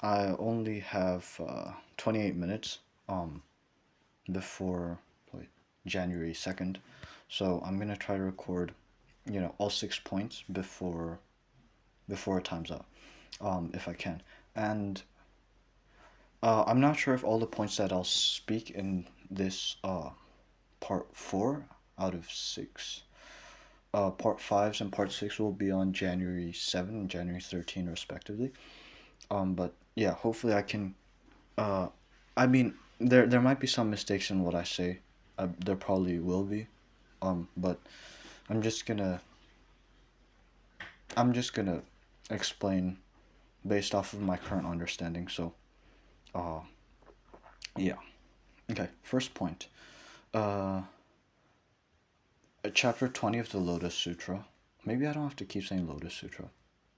I only have 28 minutes before wait, January 2nd. So I'm gonna try to record, all 6 points before time's up, if I can. And I'm not sure if all the points that I'll speak in this part four out of six, part fives and part six will be on January 7 and January 13 respectively. But yeah, hopefully I can. Uh, I mean, there might be some mistakes in what I say. There probably will be. But I'm just gonna I'm just gonna explain based off of my current understanding. So, uh, yeah. Okay. First point. Uh, Chapter 20 of the Lotus Sutra. Maybe I don't have to keep saying Lotus Sutra,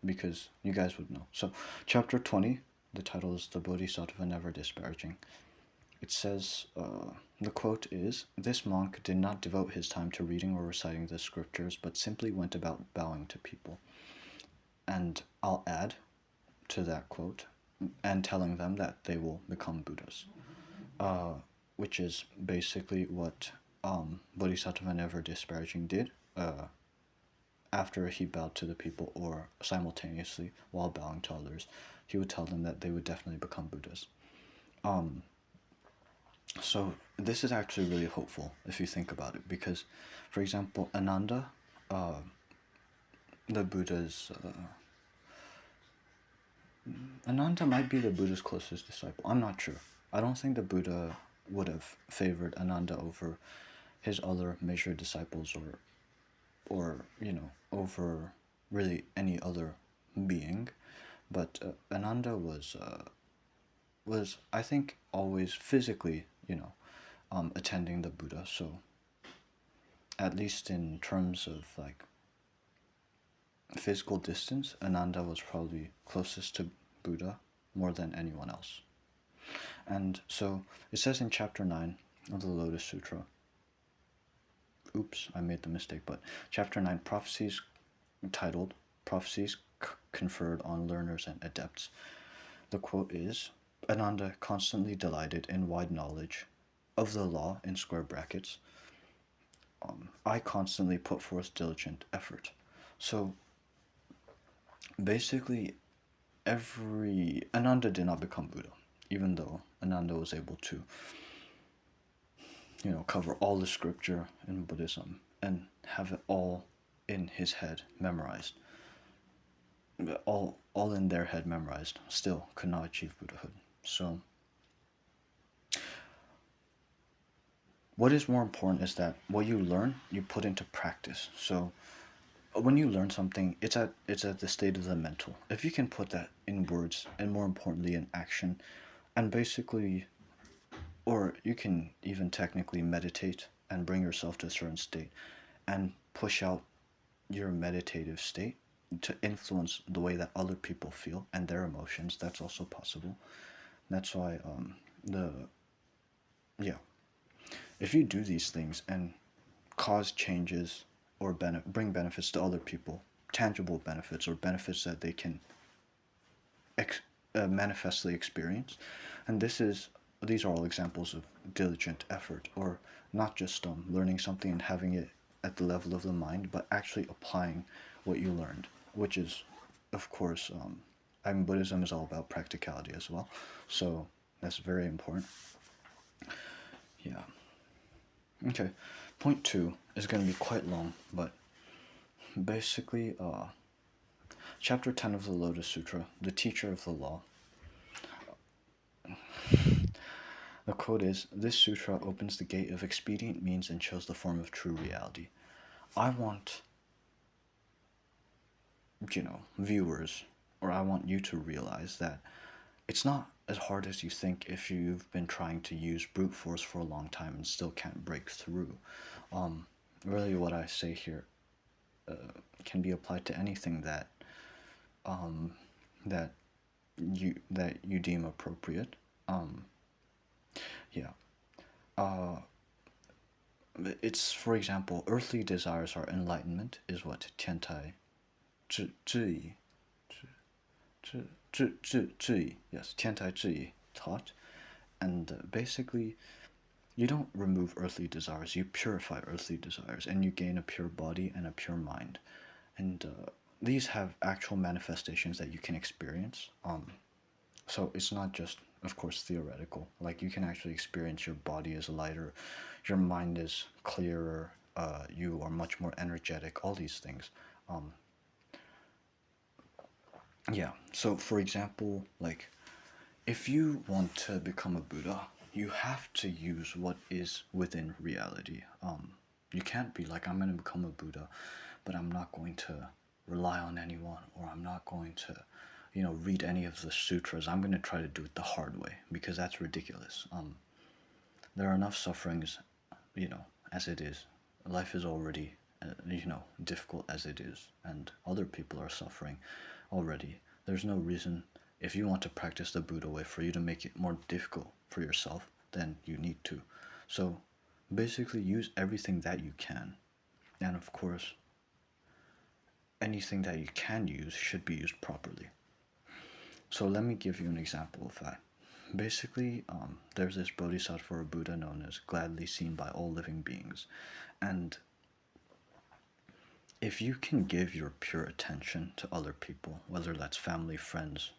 because you guys would know. So, chapter 20. The title is the Bodhisattva Never Disparaging. It says, the quote is, "This monk did not devote his time to reading or reciting the scriptures, but simply went about bowing to people." And I'll add to that quote, and telling them that they will become Buddhas, uh, which is basically what Bodhisattva Never Disparaging did after he bowed to the people, or simultaneously while bowing to others. He would tell them that they would definitely become Buddhas. Um, So this is actually really hopeful if you think about it, because, for example, Ananda, uh, the Buddha's Ananda might be the Buddha's closest disciple. I'm not sure. I don't think the Buddha would have favored Ananda over his other major disciples, or over really any other being. But Ananda was I think always physically attending the Buddha. So at least in terms of like physical distance, Ananda was probably closest to Buddha more than anyone else. And so it says in chapter 9 of the Lotus Sutra, oops, I made the mistake, but chapter 9, Prophecies, titled Prophecies Conferred on Learners and Adepts. The quote is, "Ananda constantly delighted in wide knowledge of the law in square brackets. I constantly put forth diligent effort." So basically, Ananda did not become Buddha, even though Ananda was able to, cover all the scripture in Buddhism and have it all in his head memorized, all in their head memorized. Still could not achieve Buddhahood. So what is more important is that what you learn, you put into practice. So when you learn something, it's at the state of the mental. If you can put that in words, and more importantly in action, and basically, or you can even technically meditate and bring yourself to a certain state and push out your meditative state to influence the way that other people feel and their emotions. That's also possible. That's why the yeah, if you do these things and cause changes, or bring benefits to other people, tangible benefits, or benefits that they can manifestly experience, and these are all examples of diligent effort, or not just learning something and having it at the level of the mind, but actually applying what you learned, which is, of course, Buddhism is all about practicality as well, so that's very important. Yeah. Okay. Point two is going to be quite long, but basically, chapter 10 of the Lotus Sutra, the teacher of the law. The quote is, "This sutra opens the gate of expedient means and shows the form of true reality." I want, viewers, or I want you to realize that it's not as hard as you think if you've been trying to use brute force for a long time and still can't break through. Really, what I say here can be applied to anything um, that you deem appropriate. Yeah. Uh, it's, for example, earthly desires are enlightenment, is what 天台智智 yes, Tiantai Zhi taught. And basically, you don't remove earthly desires, you purify earthly desires, and you gain a pure body and a pure mind. And these have actual manifestations that you can experience. So it's not just, of course, theoretical. Like, you can actually experience your body is lighter, your mind is clearer, you are much more energetic, all these things. Yeah, so for example, like, if you want to become a Buddha, you have to use what is within reality. You can't be like, I'm going to become a Buddha, but I'm not going to rely on anyone, or I'm not going to, read any of the sutras. I'm going to try to do it the hard way, because that's ridiculous. There are enough sufferings, as it is. Life is already, difficult as it is, and other people are suffering already. There's no reason, if you want to practice the Buddha way, for you to make it more difficult for yourself, then you need to. So basically, use everything that you can. And of course, anything that you can use should be used properly. So let me give you an example of that. Basically, there's this Bodhisattva or Buddha known as gladly seen by all living beings. And if you can give your pure attention to other people, whether that's family, friends,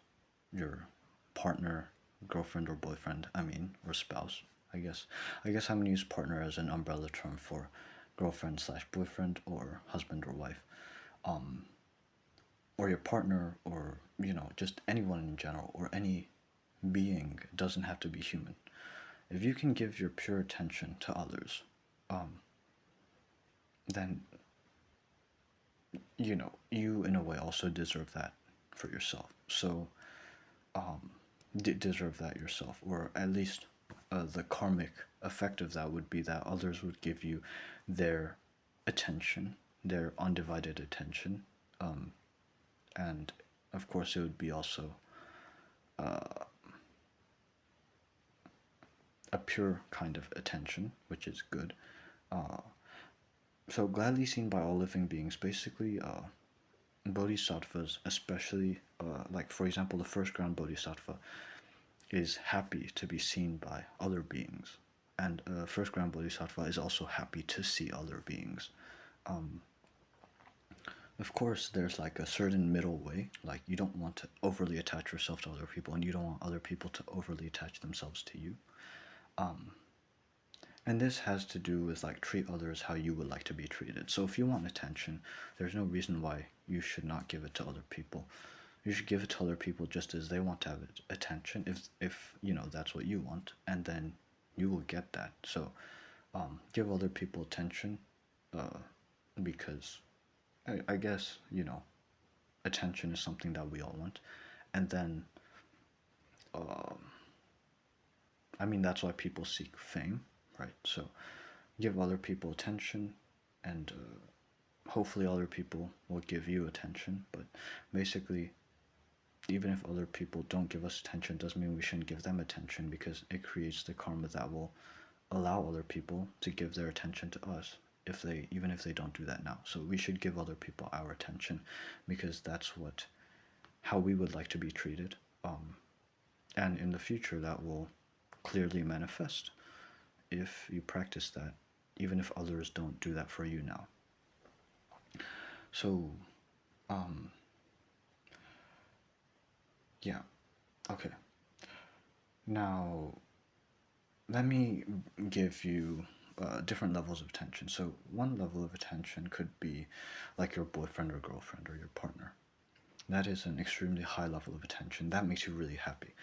your partner, girlfriend or boyfriend, or spouse, I guess. I'm going to use partner as an umbrella term for girlfriend slash boyfriend or husband or wife. Or your partner, or, just anyone in general, or any being. It doesn't have to be human. If you can give your pure attention to others, then, you in a way also deserve that for yourself. So, deserve that yourself, or at least the karmic effect of that would be that others would give you their attention, their undivided attention, and of course it would be also a pure kind of attention, which is good. So gladly seen by all living beings, basically, bodhisattvas, especially, like for example, the first ground bodhisattva is happy to be seen by other beings, and first ground bodhisattva is also happy to see other beings. Of course, there's like a certain middle way. Like, you don't want to overly attach yourself to other people, and you don't want other people to overly attach themselves to you. And this has to do with, like, treat others how you would like to be treated. So if you want attention, there's no reason why you should not give it to other people. You should give it to other people just as they want to have attention, if that's what you want, and then you will get that. So give other people attention, because I guess, attention is something that we all want. And then, that's why people seek fame, right? So give other people attention, and hopefully other people will give you attention. But basically, even if other people don't give us attention, doesn't mean we shouldn't give them attention, because it creates the karma that will allow other people to give their attention to us, even if they don't do that now. So we should give other people our attention, because that's how we would like to be treated. And in the future, that will clearly manifest if you practice that, even if others don't do that for you now. So, yeah, okay. Now, let me give you different levels of attention. So one level of attention could be like your boyfriend or girlfriend or your partner. That is an extremely high level of attention. That makes you really happy.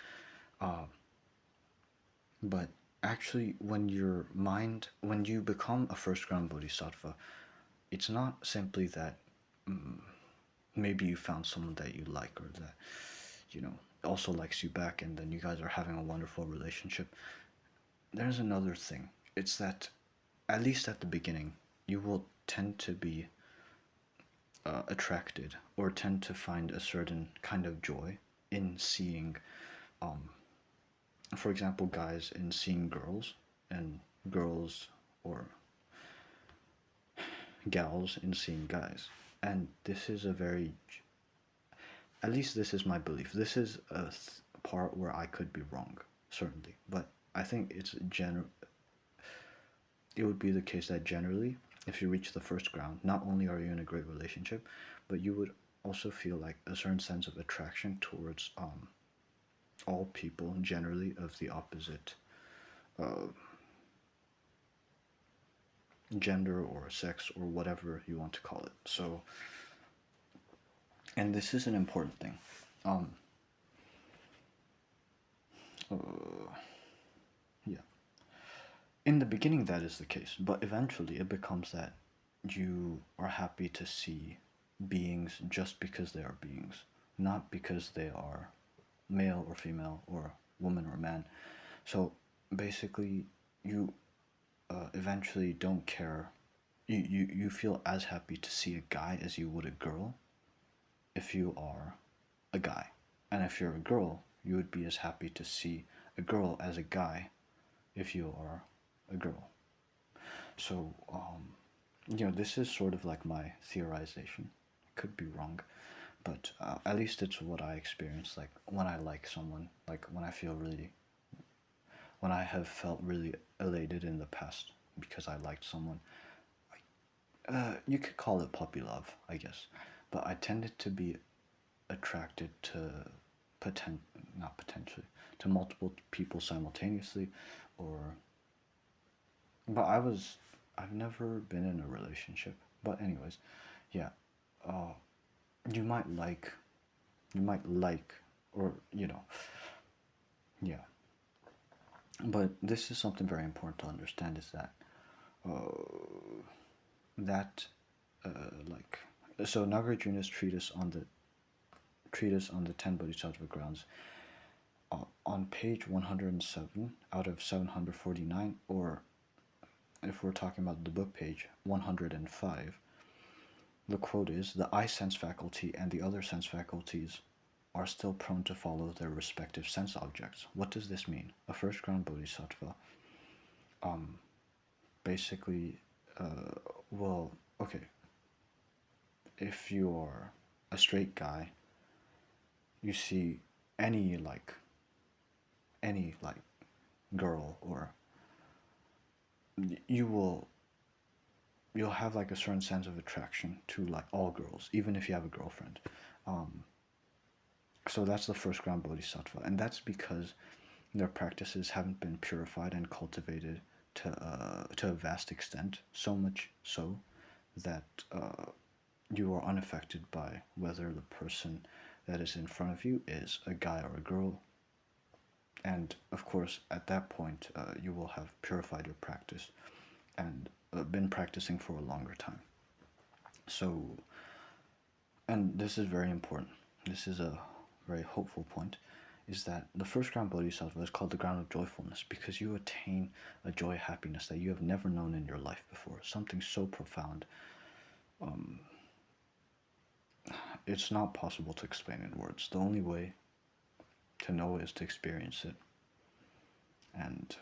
But actually, when you become a first ground bodhisattva, it's not simply that maybe you found someone that you like, or that, also likes you back, and then you guys are having a wonderful relationship. There's another thing. It's that, at least at the beginning, you will tend to be attracted, or tend to find a certain kind of joy in seeing, for example, guys in seeing girls, and girls or gals in seeing guys. And this is a very at least this is my belief. This is a part where I could be wrong, certainly, but I think it would be the case that generally, if you reach the first ground, not only are you in a great relationship, but you would also feel like a certain sense of attraction towards all people generally of the opposite uh, gender or sex or whatever you want to call it. So, and this is an important thing. Um, uh, yeah. In the beginning, that is the case, but eventually it becomes that you are happy to see beings just because they are beings, not because they are male or female or woman or man. So basically, you eventually don't care. You feel as happy to see a guy as you would a girl if you are a guy. And if you're a girl, you would be as happy to see a girl as a guy if you are a girl. So, this is sort of like my theorization. Could be wrong, but at least it's what I experience. Like when I like someone, like when I have felt really elated in the past because I liked someone. You could call it puppy love, I guess, but I tended to be attracted to not potentially to multiple people simultaneously, or but I've never been in a relationship. But anyways, yeah, uh, you might like or yeah. But this is something very important to understand is that uh, that like so Nagarjuna's treatise on the 10 Bodhisattva grounds on page 107 out of 749, or if we're talking about the book page 105, the quote is, "The eye sense faculty and the other sense faculties are still prone to follow their respective sense objects." What does this mean? A first ground bodhisattva basically, well, okay, if you are a straight guy, you see any like any like girl, or you will you'll have like a certain sense of attraction to like all girls, even if you have a girlfriend. So that's the first ground bodhisattva, and that's because their practices haven't been purified and cultivated to a vast extent, so much so that you are unaffected by whether the person that is in front of you is a guy or a girl. And of course, at that point, you will have purified your practice and been practicing for a longer time. So, and this is very important. This is a very hopeful point, is that the first ground bodhisattva is called the ground of joyfulness because you attain a joy, happiness that you have never known in your life before. Something so profound. It's not possible to explain in words. The only way to know is to experience it. And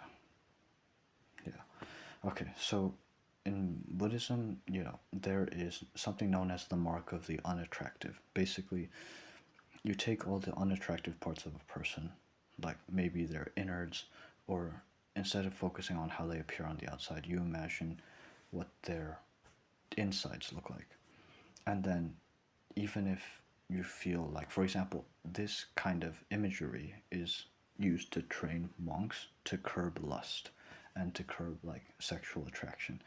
yeah. Okay, so in Buddhism, there is something known as the mark of the unattractive. Basically, you take all the unattractive parts of a person, like maybe their innards, or instead of focusing on how they appear on the outside, you imagine what their insides look like. And then, even if you feel like, for example, this kind of imagery is used to train monks to curb lust and to curb like sexual attraction.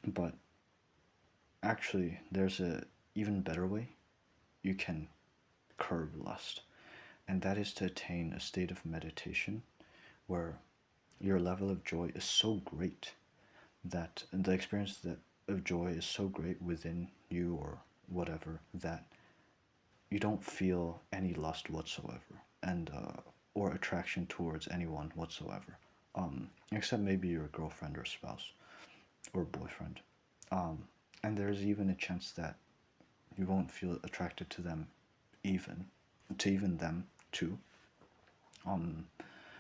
But actually, there's a even better way you can curb lust, and that is to attain a state of meditation where your level of joy is so great that the experience of joy is so great within you or whatever that you don't feel any lust whatsoever, and or attraction towards anyone whatsoever, except maybe your girlfriend or spouse or boyfriend. And there's even a chance that you won't feel attracted to them, even them too.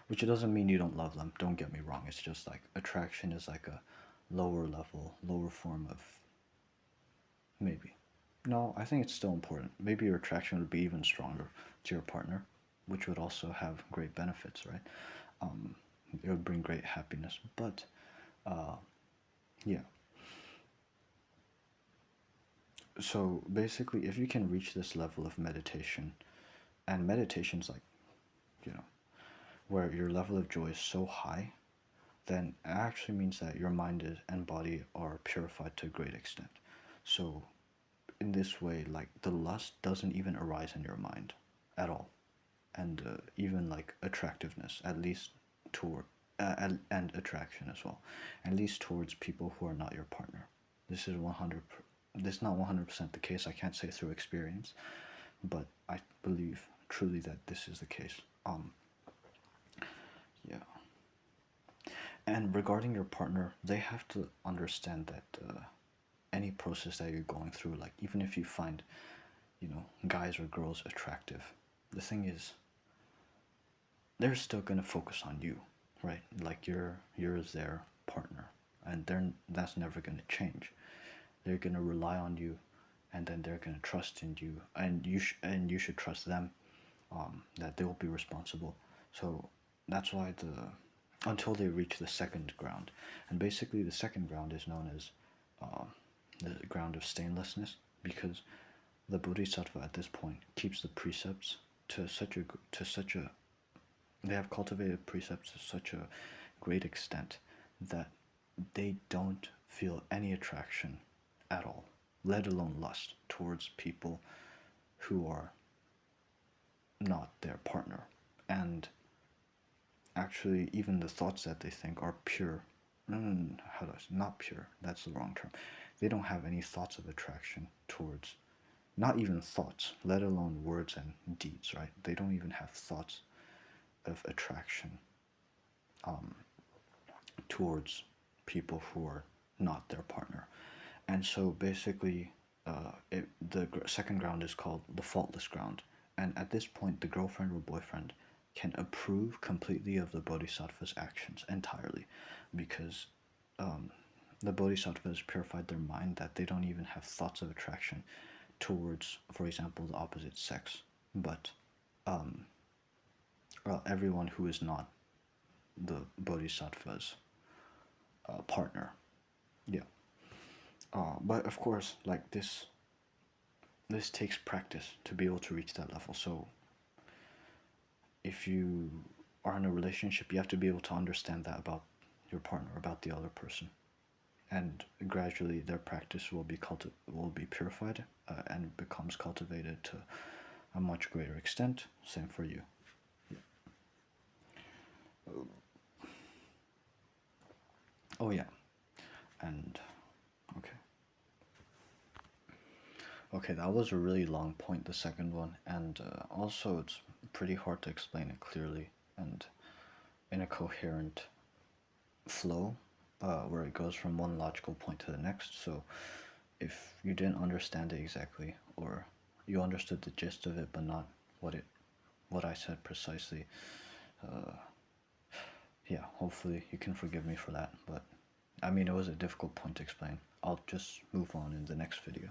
Which it doesn't mean you don't love them. Don't get me wrong. It's just like attraction is like a lower level, lower form of maybe No, I think it's still important. Maybe your attraction would be even stronger to your partner, which would also have great benefits, right? It would bring great happiness. But yeah. So basically, if you can reach this level of meditation, and meditation's like, you know, where your level of joy is so high, then it actually means that your mind and body are purified to a great extent. So in this way, like the lust doesn't even arise in your mind at all, and even like attractiveness, at least toward and attraction as well, at least towards people who are not your partner. This is 100. This is not 100% the case. I can't say through experience, but I believe truly that this is the case. Yeah. And regarding your partner, they have to understand that any process that you're going through, like even if you find, guys or girls attractive, the thing is, they're still gonna focus on you, right? Like you're their partner, and that's never gonna change. They're gonna rely on you, and then they're gonna trust in you, and you should trust them, that they will be responsible. So that's why until they reach the second ground, and basically the second ground is known as uh, the ground of stainlessness, because the bodhisattva at this point keeps the precepts to such a they have cultivated precepts to such a great extent that they don't feel any attraction at all, let alone lust towards people who are not their partner. And actually, even the thoughts that they think are pure, how do I say, not pure, that's the wrong term. They don't have any thoughts of attraction towards, not even thoughts, let alone words and deeds, right? They don't even have thoughts of attraction towards people who are not their partner. And so basically, the second ground is called the faultless ground. And at this point, the girlfriend or boyfriend can approve completely of the bodhisattva's actions entirely, because the bodhisattva has purified their mind that they don't even have thoughts of attraction towards, for example, the opposite sex, but everyone who is not the bodhisattva's partner. Yeah. But of course, like this takes practice to be able to reach that level. So if you are in a relationship, you have to be able to understand that about your partner, about the other person, and gradually their practice will be purified, and becomes cultivated to a much greater extent. Same for you. Oh yeah, and okay. Okay, that was a really long point, the second one, and also it's pretty hard to explain it clearly and in a coherent flow, where it goes from one logical point to the next. So if you didn't understand it exactly, or you understood the gist of it but not what I said precisely, yeah, hopefully you can forgive me for that. But I mean, it was a difficult point to explain. I'll just move on in the next video.